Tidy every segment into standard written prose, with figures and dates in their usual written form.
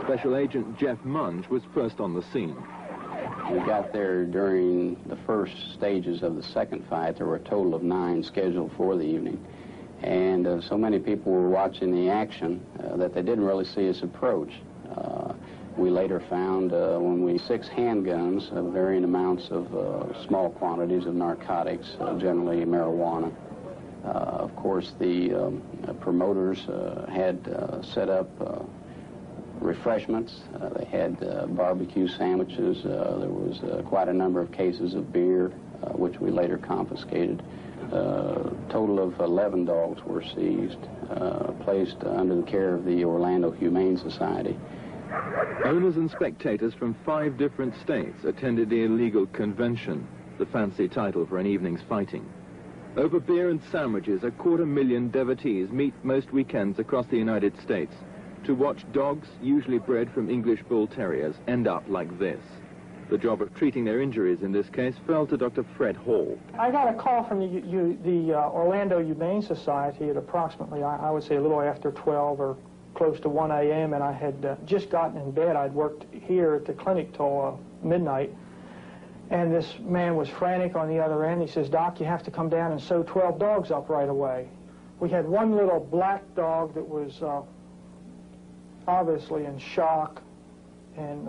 Special Agent Jeff Munge was first on the scene. We got there during the first stages of the second fight. There were a total of 9 scheduled for the evening. And so many people were watching the action that they didn't really see us approach. We later found 6 handguns of varying amounts of small quantities of narcotics, generally marijuana. Of course, the promoters had set up refreshments. They had barbecue sandwiches. There was quite a number of cases of beer, which we later confiscated. A total of 11 dogs were seized, placed under the care of the Orlando Humane Society. Owners and spectators from 5 different states attended the illegal convention, the fancy title for an evening's fighting. Over beer and sandwiches, 250,000 devotees meet most weekends across the United States to watch dogs, usually bred from English Bull Terriers, end up like this. The job of treating their injuries in this case fell to Dr. Fred Hall. I got a call from the Orlando Humane Society at approximately, I would say, a little after 12 or close to 1 a.m., and I had just gotten in bed. I'd worked here at the clinic till midnight, and this man was frantic on the other end. He says, "Doc, you have to come down and sew 12 dogs up right away." We had one little black dog that was obviously in shock and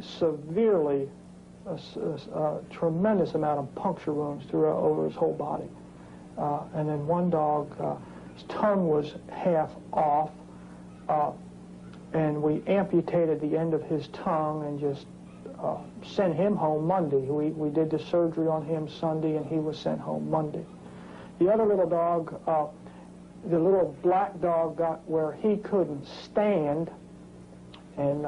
severely, a tremendous amount of puncture wounds over his whole body. And then one dog, his tongue was half off, and we amputated the end of his tongue and just sent him home Monday. We did the surgery on him Sunday, and he was sent home Monday. The other little dog, the little black dog, got where he couldn't stand, and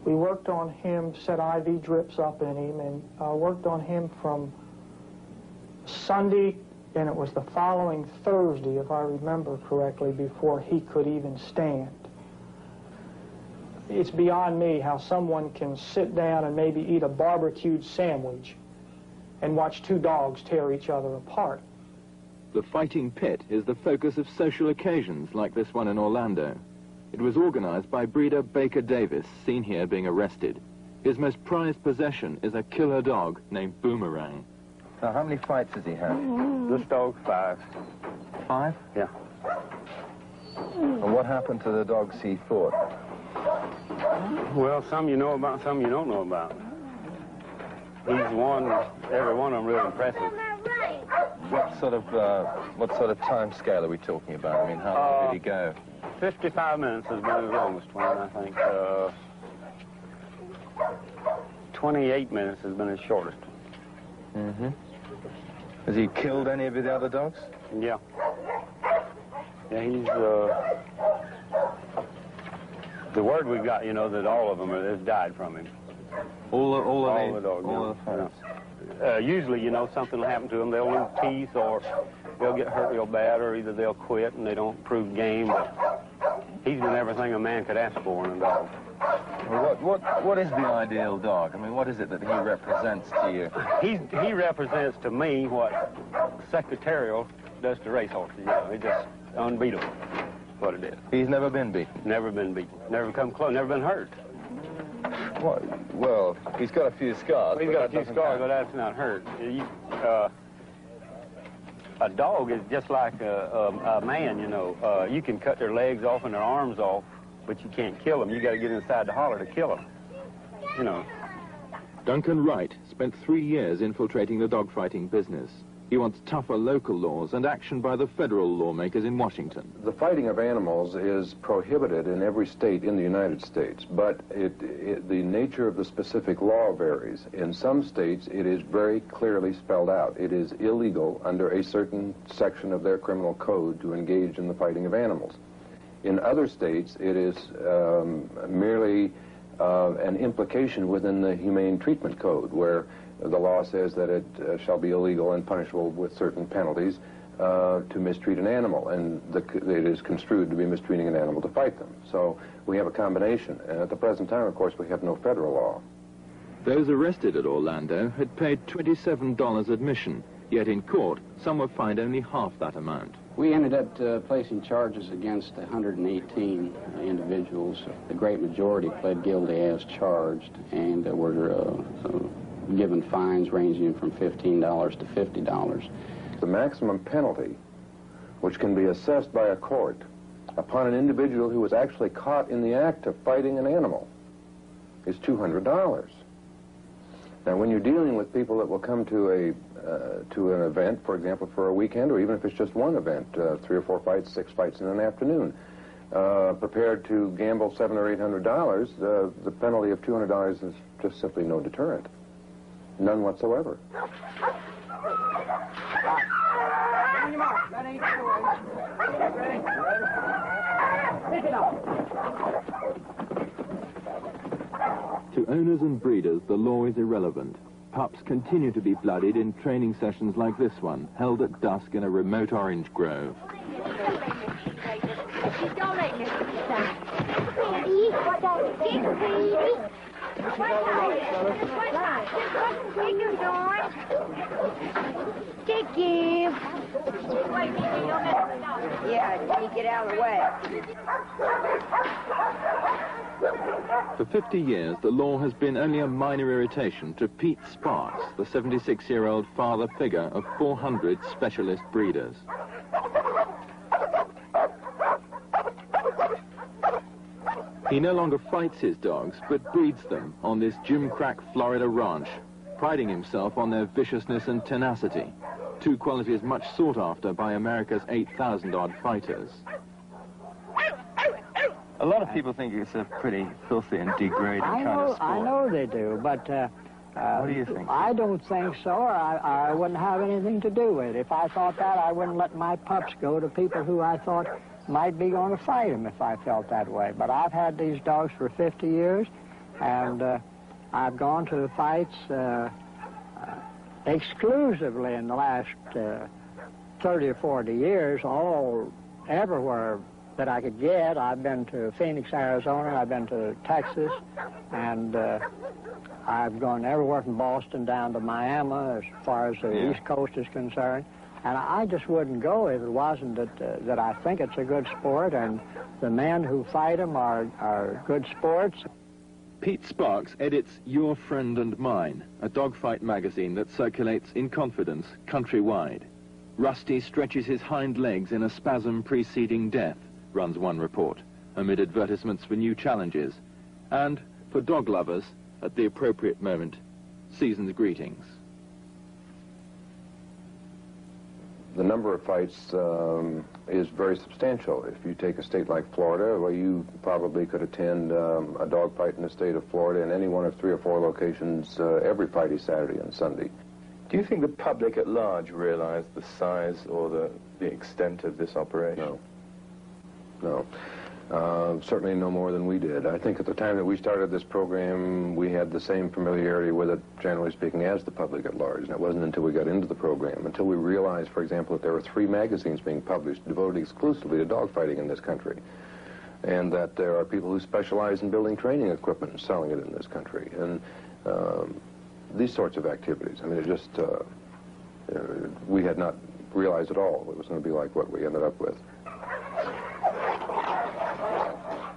we worked on him, set IV drips up in him, and worked on him from Sunday, and it was the following Thursday, if I remember correctly, before he could even stand. It's beyond me how someone can sit down and maybe eat a barbecued sandwich and watch 2 dogs tear each other apart. The fighting pit is the focus of social occasions like this one in Orlando. It was organized by breeder Baker Davis, seen here being arrested. His most prized possession is a killer dog named Boomerang. Now, how many fights has he had? This dog's 5. 5? Yeah. And what happened to the dogs he fought? Well, some you know about, some you don't know about. He's won, every one of them real impressive. What sort of time scale are we talking about? I mean, how long did he go? 55 minutes has been his longest one, I think. 28 minutes has been his shortest. Mm-hmm. Has he killed any of the other dogs? Yeah. Yeah, he's, the word we've got, you know, that all of them have died from him. All the dogs. All the usually, you know, something will happen to them. They'll lose teeth, or they'll get hurt real bad, or either they'll quit and they don't prove game. But he's been everything a man could ask for in a dog. Well, what is the ideal dog? I mean, what is it that he represents to you? He represents to me what secretarial does to racehorses. You know, he's just unbeatable. That's what it is. He's never been beaten? Never been beaten. Never come close. Never been hurt. Well, he's got a few scars. He's got a few scars, but that's not hurt. A dog is just like a man, you know. You can cut their legs off and their arms off, but you can't kill them. You got to get inside the holler to kill them, you know. Duncan Wright spent 3 years infiltrating the dogfighting business. He wants tougher local laws and action by the federal lawmakers in Washington. The fighting of animals is prohibited in every state in the United States, but the nature of the specific law varies. In some states, it is very clearly spelled out. It is illegal under a certain section of their criminal code to engage in the fighting of animals. In other states, it is merely an implication within the Humane Treatment Code, where the law says that it shall be illegal and punishable with certain penalties to mistreat an animal, and it is construed to be mistreating an animal to fight them. So we have a combination, and at the present time, of course, we have no federal law. Those arrested at Orlando had paid $27 admission, Yet in court, some were fined only half that amount. We ended up placing charges against 118 individuals. The great majority pled guilty as charged and were given fines ranging from $15 to $50. The maximum penalty, which can be assessed by a court upon an individual who was actually caught in the act of fighting an animal, is $200. Now, when you're dealing with people that will come to an event, for example, for a weekend, or even if it's just one event, 3 or 4 fights, 6 fights in an afternoon, prepared to gamble $700 or $800, the penalty of $200 is just simply no deterrent, none whatsoever. To owners and breeders, the law is irrelevant. Pups continue to be bloodied in training sessions like this one, held at dusk in a remote orange grove. Take you. Yeah, you get out of the way. For 50 years, the law has been only a minor irritation to Pete Sparks, the 76-year-old father figure of 400 specialist breeders. He no longer fights his dogs, but breeds them on this gimcrack Florida ranch, priding himself on their viciousness and tenacity, two qualities much sought after by America's 8,000-odd fighters. A lot of people think it's a pretty filthy and degrading kind of sport. I know they do, but what do you think? I don't think so, or I wouldn't have anything to do with it. If I thought that, I wouldn't let my pups go to people who I thought might be going to fight them if I felt that way. But I've had these dogs for 50 years, and I've gone to the fights exclusively in the last 30 or 40 years, everywhere that I could get. I've been to Phoenix, Arizona, I've been to Texas, and I've gone everywhere from Boston down to Miami as far as the East Coast is concerned. And I just wouldn't go if it wasn't that I think it's a good sport and the men who fight them are good sports. Pete Sparks edits Your Friend and Mine, a dogfight magazine that circulates in confidence countrywide. Rusty stretches his hind legs in a spasm preceding death, runs one report, amid advertisements for new challenges. And, for dog lovers, at the appropriate moment, season's greetings. The number of fights is very substantial. If you take a state like Florida, well, you probably could attend a dog fight in the state of Florida in any one of 3 or 4 locations every Friday, Saturday, and Sunday. Do you think the public at large realize the size or the extent of this operation? No. Certainly no more than we did. I think at the time that we started this program, we had the same familiarity with it, generally speaking, as the public at large. And it wasn't until we got into the program, until we realized, for example, that there were 3 magazines being published devoted exclusively to dogfighting in this country, and that there are people who specialize in building training equipment and selling it in this country. And these sorts of activities, I mean, it just, we had not realized at all it was going to be like what we ended up with.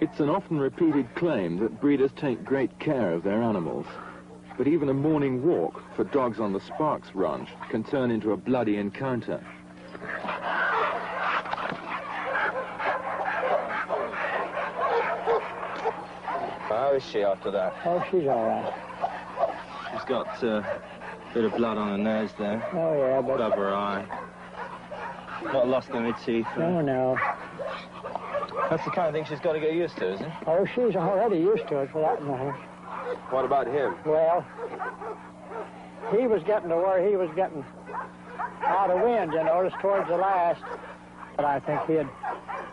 It's an often repeated claim that breeders take great care of their animals. But even a morning walk for dogs on the Sparks ranch can turn into a bloody encounter. How is she after that? Oh, she's all right. She's got a bit of blood on her nose there. Oh, yeah, but... Above her eye. Not lost any teeth. No. That's the kind of thing she's got to get used to, isn't it? Oh, she's already used to it, for that matter. What about him? Well, he was getting to where he was getting out of wind, you notice, towards the last. But I think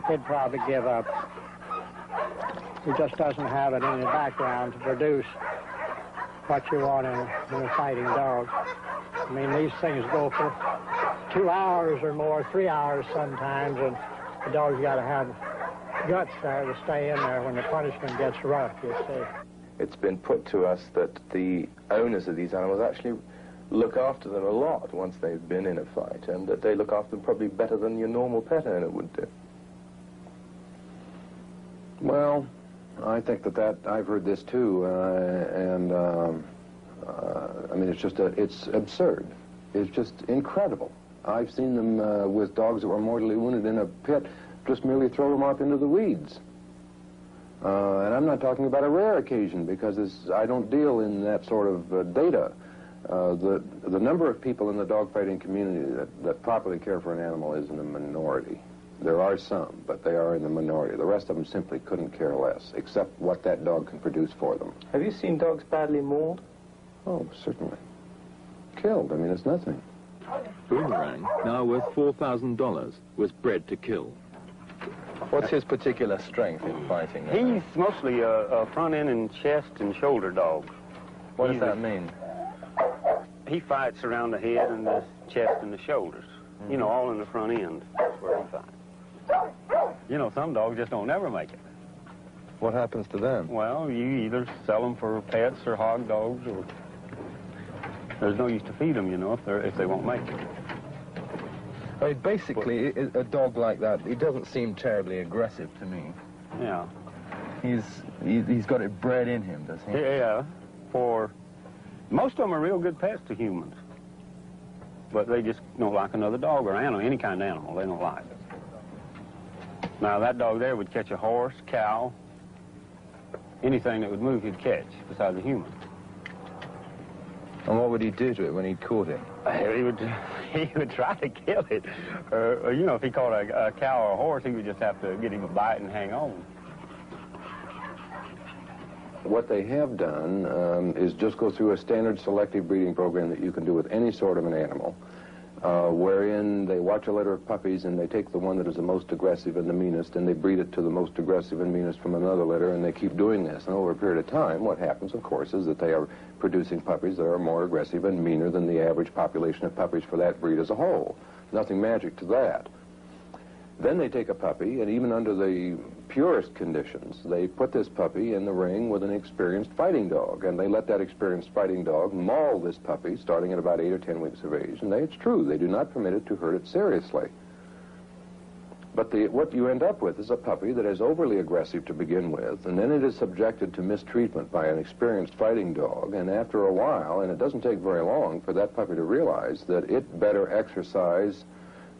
he'd probably give up. He just doesn't have it in the background to produce what you want in a fighting dog. I mean, these things go for 2 hours or more, 3 hours sometimes, and the dog's got to have guts there to stay in there when the punishment gets rough, you see. It's been put to us that the owners of these animals actually look after them a lot once they've been in a fight, and that they look after them probably better than your normal pet owner would do. Well, I think that I've heard this too, I mean, it's absurd. It's just incredible. I've seen them with dogs that were mortally wounded in a pit, just merely throw them off into the weeds. And I'm not talking about a rare occasion, because I don't deal in that sort of data. The number of people in the dogfighting community that properly care for an animal is in the minority. There are some, but they are in the minority. The rest of them simply couldn't care less, except what that dog can produce for them. Have you seen dogs badly mauled? Oh, certainly. Killed. I mean, it's nothing. Boomerang, now worth $4,000, was bred to kill. What's his particular strength in fighting? He's mostly a front end and chest and shoulder dog. What does that mean? He fights around the head and the chest and the shoulders. Mm-hmm. You know, all in the front end. That's where he fights. You know, some dogs just don't ever make it. What happens to them? Well, you either sell them for pets or hog dogs, or there's no use to feed them, you know, if they won't make it. I mean, basically, a dog like that, he doesn't seem terribly aggressive to me. Yeah. He's got it bred in him, does he? Yeah. For most of them are real good pets to humans, but they just don't like another dog or animal, any kind of animal. They don't like it. Now, that dog there would catch a horse, cow, anything that would move he'd catch besides a human. And what would he do to it when he caught it? He would try to kill it. Or you know, if he caught a cow or a horse, he would just have to get him a bite and hang on. What they have done is just go through a standard selective breeding program that you can do with any sort of an animal, wherein they watch a litter of puppies and they take the one that is the most aggressive and the meanest, and they breed it to the most aggressive and meanest from another litter, and they keep doing this. And over a period of time, what happens, of course, is that they are producing puppies that are more aggressive and meaner than the average population of puppies for that breed as a whole. Nothing magic to that. Then they take a puppy, and even under the purest conditions, they put this puppy in the ring with an experienced fighting dog, and they let that experienced fighting dog maul this puppy starting at about 8 or 10 weeks of age. And it's true, they do not permit it to hurt it seriously. But what you end up with is a puppy that is overly aggressive to begin with, and then it is subjected to mistreatment by an experienced fighting dog, and after a while, and it doesn't take very long for that puppy to realize that it better exercise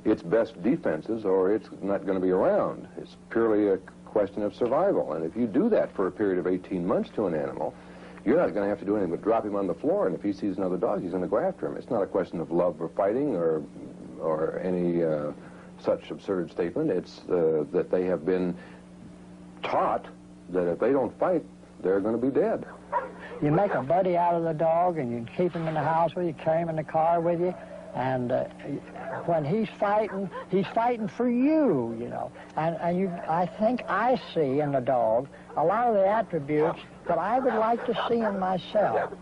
its best defenses or it's not going to be around. It's purely a question of survival. And if you do that for a period of 18 months to an animal, you're not going to have to do anything but drop him on the floor, and if he sees another dog, he's going to go after him. It's not a question of love or fighting or any such absurd statement. It's that they have been taught that if they don't fight, they're going to be dead. You make a buddy out of the dog, and you keep him in the house with you, carry him in the car with you, and when he's fighting for you, you know. And I think I see in the dog a lot of the attributes that I would like to see in myself.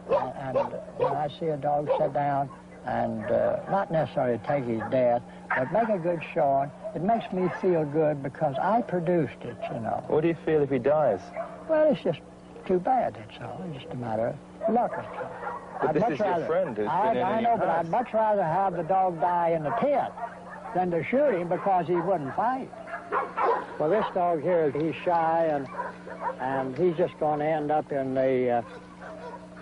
And when I see a dog sit down and not necessarily take his death, but make a good showing, it makes me feel good because I produced it, you know. What do you feel if he dies? Well, it's just too bad, that's all. It's just a matter of luck, that's all. But this is your friend who's been in I know, but I'd much rather have the dog die in the pit than to shoot him because he wouldn't fight. Well, this dog here, he's shy, and he's just going to end up in the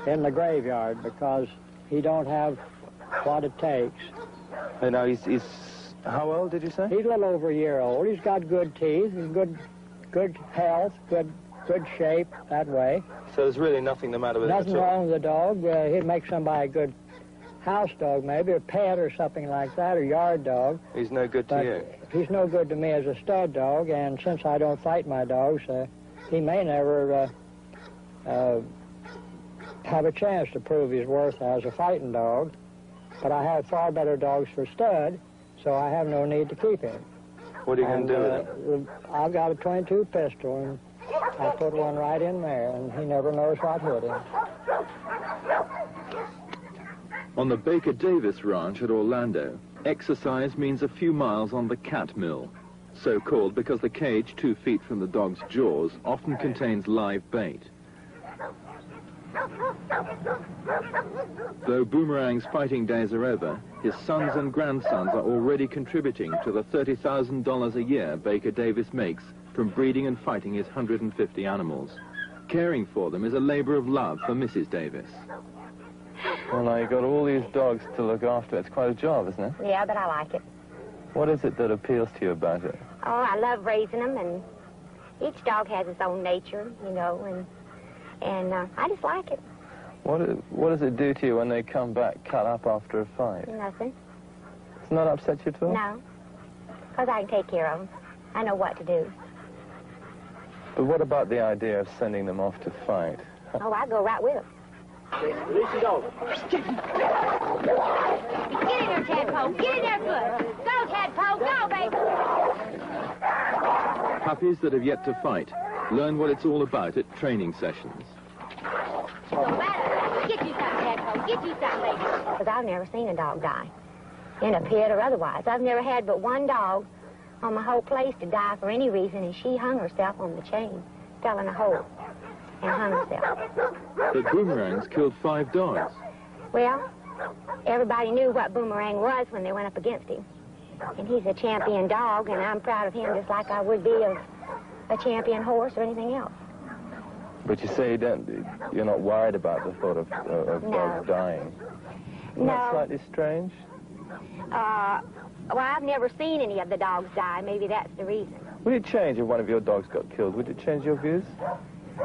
graveyard because he don't have what it takes. And now he's how old did you say? He's a little over a year old. He's got good teeth and good health, good shape that way. So there's really nothing the matter with him at all? Nothing wrong with the dog. He'd make somebody a good house dog, maybe, a pet or something like that, or yard dog. He's no good to you? He's no good to me as a stud dog, and since I don't fight my dogs, he may never have a chance to prove his worth as a fighting dog. But I have far better dogs for stud, so I have no need to keep him. What are you going to do with him? I've got a .22 pistol, and I put one right in there, and he never knows what hit him. On the Baker Davis Ranch at Orlando, exercise means a few miles on the cat mill, so called because the cage 2 feet from the dog's jaws often contains live bait. Though Boomerang's fighting days are over, his sons and grandsons are already contributing to the $30,000 a year Baker Davis makes from breeding and fighting his 150 animals. Caring for them is a labor of love for Mrs. Davis. Well, now you've got all these dogs to look after. It's quite a job, isn't it? Yeah, but I like it. What is it that appeals to you about it? Oh, I love raising them, and each dog has its own nature, you know, and I just like it. What does it do to you when they come back cut up after a fight? Nothing. It's not upset you at all? No, because I can take care of them. I know what to do. But what about the idea of sending them off to fight? Oh, I go right with them. Release the dog. Get in there, Tadpole. Get in there good. Go, Tadpole. Go, baby. Puppies that have yet to fight learn what it's all about at training sessions. No matter. Get you some, Tadpole. Get you some, baby. Because I've never seen a dog die, in a pit or otherwise. I've never had but one dog on my whole place to die for any reason, and she hung herself on the chain, fell in a hole, and hung herself. But Boomerang's killed 5 dogs. Well, everybody knew what Boomerang was when they went up against him. And he's a champion dog, and I'm proud of him just like I would be of a champion horse or anything else. But you say you're not worried about the thought of dogs dying. Isn't that slightly strange? Well, I've never seen any of the dogs die. Maybe that's the reason. Would it change if one of your dogs got killed? Would it change your views?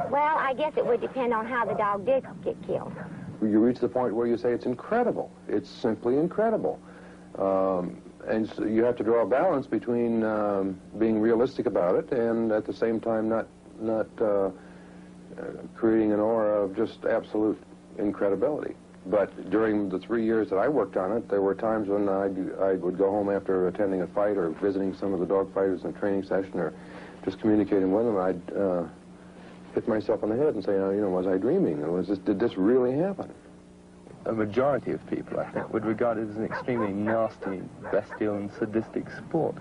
Well, I guess it would depend on how the dog did get killed. You reach the point where you say it's incredible. It's simply incredible. And so you have to draw a balance between being realistic about it and at the same time not creating an aura of just absolute incredibility. But during the 3 years that I worked on it, there were times when I would go home after attending a fight or visiting some of the dog fighters in a training session or just communicating with them. I'd hit myself on the head and say, you know, was I dreaming? Or did this really happen? A majority of people, I think, would regard it as an extremely nasty, bestial, and sadistic sport.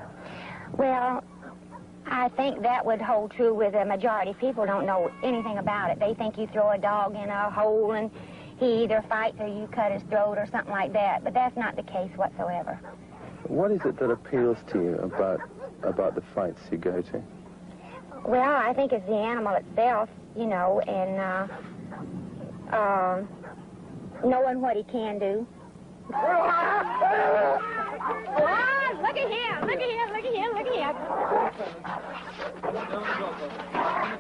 Well, I think that would hold true with a majority. People don't know anything about it. They think you throw a dog in a hole and he either fights or you cut his throat or something like that. But that's not the case whatsoever. What is it that appeals to you about the fights you go to? Well, I think it's the animal itself, you know, and knowing what he can do. Oh, look at him, look at him, look at him, look at him.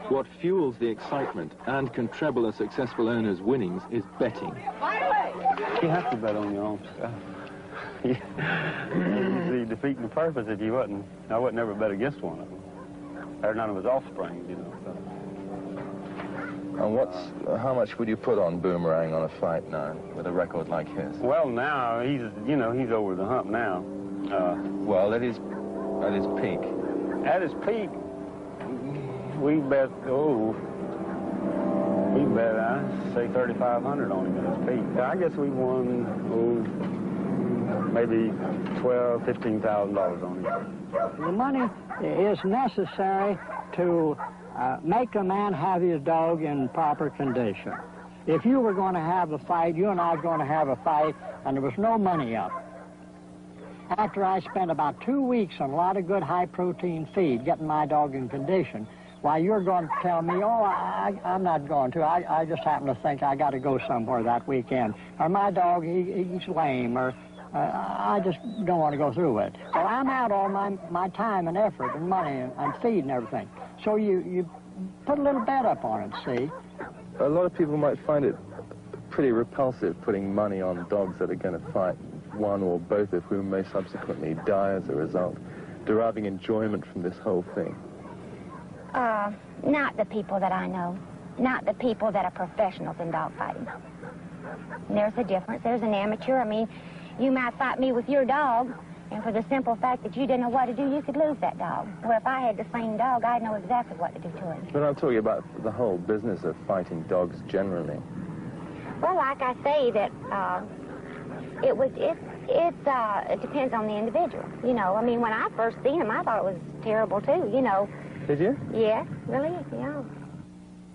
What fuels the excitement and can treble a successful owner's winnings is betting. You have to bet on your own stuff. You'd be defeating the purpose if you wouldn't. I would never bet against one of them. Or none of his offspring, you know. So. And how much would you put on Boomerang on a fight now with a record like his? Well, now he's over the hump now. Well, at his peak. At his peak, we bet I say 3,500 on him at his peak. I guess we won maybe $12,000, $15,000 on him. The money is necessary to make a man have his dog in proper condition. If you were going to have a fight, you and I were going to have a fight, and there was no money up. After I spent about 2 weeks on a lot of good high-protein feed, getting my dog in condition, why, you're going to tell me, oh, I'm not going to. I just happen to think I got to go somewhere that weekend. Or my dog, he's lame, or I just don't want to go through it. Well, I'm out all my time and effort and money and feed and everything. So you put a little bet up on it, see? A lot of people might find it pretty repulsive putting money on dogs that are going to fight, one or both of whom may subsequently die as a result, deriving enjoyment from this whole thing. Not the people that I know. Not the people that are professionals in dog fighting. There's a difference. There's an amateur. I mean, you might fight me with your dog, and for the simple fact that you didn't know what to do, you could lose that dog. Where if I had the same dog, I'd know exactly what to do to him. But I'm talking about the whole business of fighting dogs generally. Well, like I say, that it depends on the individual. You know, I mean, when I first seen him, I thought it was terrible too. You know. Did you? Yeah, really. Yeah.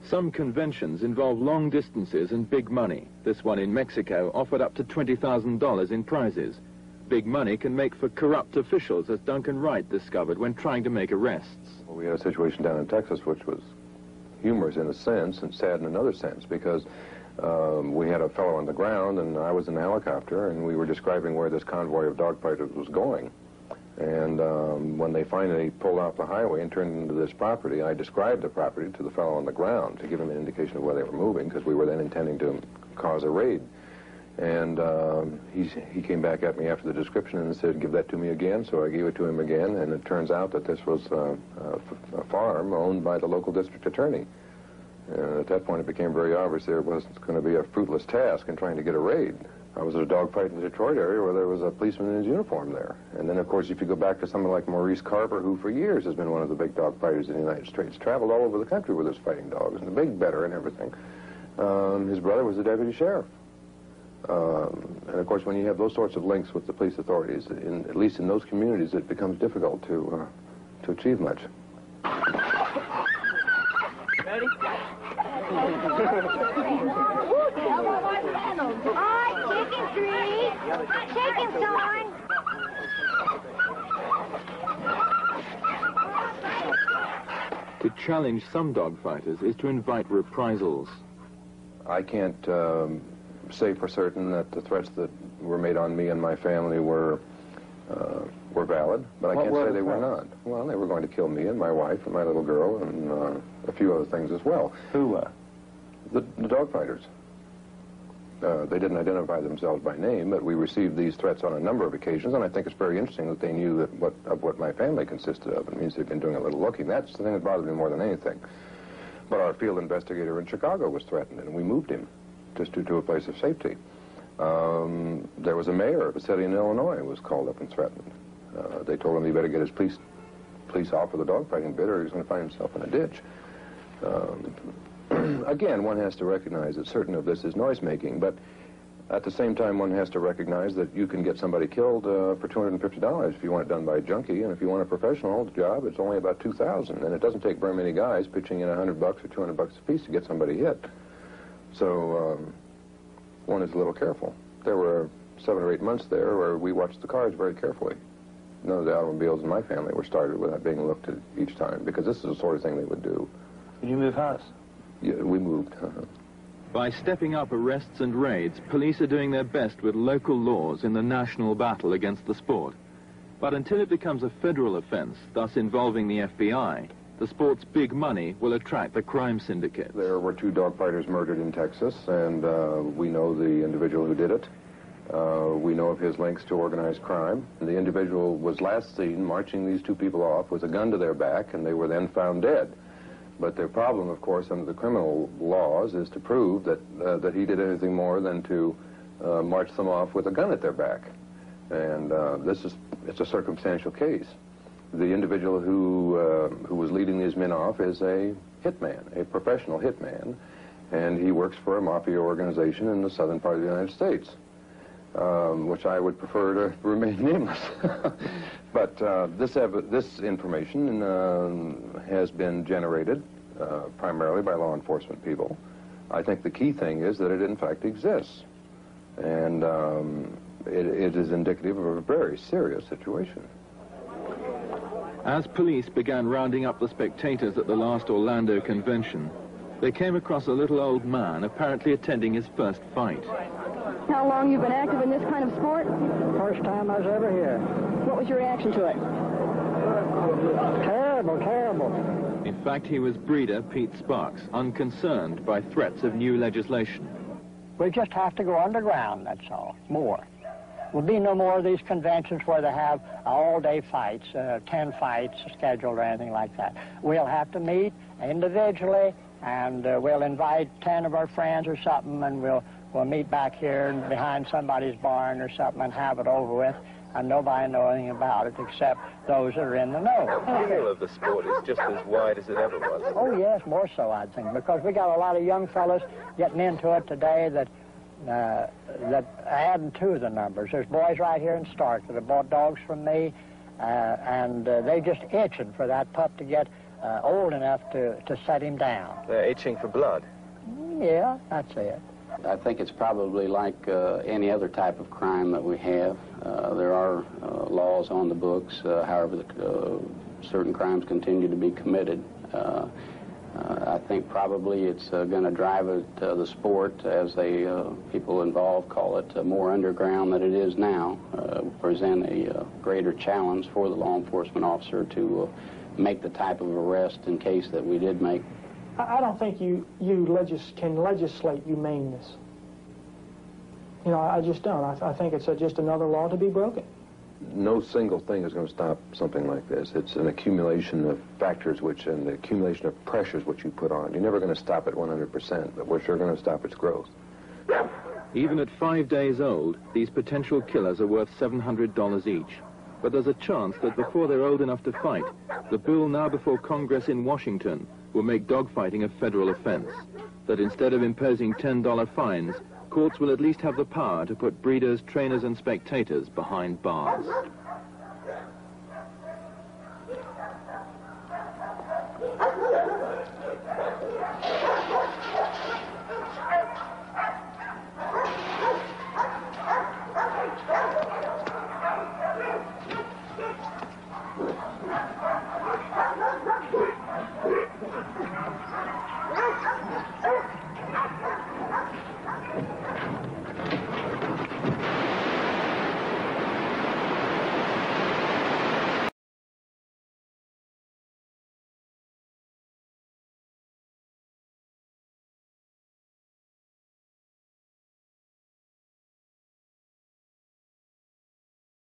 Some conventions involve long distances and big money. This one in Mexico offered up to $20,000 in prizes. Big money can make for corrupt officials, as Duncan Wright discovered when trying to make arrests. Well, we had a situation down in Texas which was humorous in a sense and sad in another sense, because we had a fellow on the ground and I was in a helicopter and we were describing where this convoy of dogfighters was going. And when they finally pulled off the highway and turned into this property, I described the property to the fellow on the ground to give him an indication of where they were moving, because we were then intending to cause a raid. And he came back at me after the description and said, "Give that to me again." So I gave it to him again, and it turns out that this was a farm owned by the local district attorney. And at that point, it became very obvious there was going to be a fruitless task in trying to get a raid. I was at a dogfight in the Detroit area where there was a policeman in his uniform there. And then, of course, if you go back to someone like Maurice Carver, who for years has been one of the big dog fighters in the United States, traveled all over the country with his fighting dogs, and the big better and everything. His brother was the deputy sheriff. And, of course, when you have those sorts of links with the police authorities, at least in those communities, it becomes difficult to achieve much. Ready? Chicken treat. Chicken sign. To challenge some dog fighters is to invite reprisals. I can't say for certain that the threats that were made on me and my family were valid, but I can't say they were not. Well, they were going to kill me and my wife and my little girl and a few other things as well. Who were? The dog fighters. They didn't identify themselves by name, but we received these threats on a number of occasions, and I think it's very interesting that they knew that what my family consisted of. It means they've been doing a little looking. That's the thing that bothered me more than anything. But our field investigator in Chicago was threatened, and we moved him just to a place of safety. There was a mayor of a city in Illinois who was called up and threatened. They told him he better get his police off of the dogfighting bit or he's going to find himself in a ditch. Again, one has to recognize that certain of this is noise-making, but at the same time, one has to recognize that you can get somebody killed for $250 if you want it done by a junkie, and if you want a professional job, it's only about $2,000, and it doesn't take very many guys pitching in $100 or $200 a piece to get somebody hit. So one is a little careful. There were 7 or 8 months there where we watched the cars very carefully. None of the automobiles in my family were started without being looked at each time, because this is the sort of thing they would do. Did you move house? Yeah, we moved. By stepping up arrests and raids, police are doing their best with local laws in the national battle against the sport. But until it becomes a federal offense, thus involving the FBI, the sport's big money will attract the crime syndicates. There were 2 dogfighters murdered in Texas, and we know the individual who did it. We know of his links to organized crime. The individual was last seen marching these 2 people off with a gun to their back, and they were then found dead. But their problem, of course, under the criminal laws is to prove that he did anything more than to march them off with a gun at their back. And it's a circumstantial case. The individual who was leading these men off is a hitman, a professional hitman, and he works for a mafia organization in the southern part of the United States, which I would prefer to remain nameless. But this information has been generated primarily by law enforcement people. I think the key thing is that it in fact exists, and it is indicative of a very serious situation. As police began rounding up the spectators at the last Orlando convention, they came across a little old man apparently attending his first fight. How long you been active in this kind of sport? First time I was ever here. What was your reaction to it? Terrible, terrible. In fact, he was breeder Pete Sparks, unconcerned by threats of new legislation. We just have to go underground, that's all. More. There'll be no more of these conventions where they have all-day fights, 10 fights scheduled or anything like that. We'll have to meet individually, and we'll invite 10 of our friends or something, and we'll meet back here behind somebody's barn or something and have it over with, and nobody know anything about it except those that are in the know. The appeal of the sport is just as wide as it ever was. Oh, yes, more so, I think, because we got a lot of young fellas getting into it today that adding to the numbers. There's boys right here in Stark that have bought dogs from me, and they just itching for that pup to get old enough to set him down. They're itching for blood. Yeah, that's it. I think it's probably like any other type of crime that we have. There are laws on the books, however, certain crimes continue to be committed. I think probably it's going to drive the sport, as people involved call it, more underground than it is now, present a greater challenge for the law enforcement officer to make the type of arrest in case that we did make. I don't think you can legislate humaneness. You know, I just don't. I think it's just another law to be broken. No single thing is going to stop something like this. It's an accumulation of factors and the accumulation of pressures which you put on. You're never going to stop it 100%, but we're sure going to stop its growth. Even at 5 days old, these potential killers are worth $700 each. But there's a chance that before they're old enough to fight, the bill now before Congress in Washington will make dogfighting a federal offense. That instead of imposing $10 fines, courts will at least have the power to put breeders, trainers, and spectators behind bars.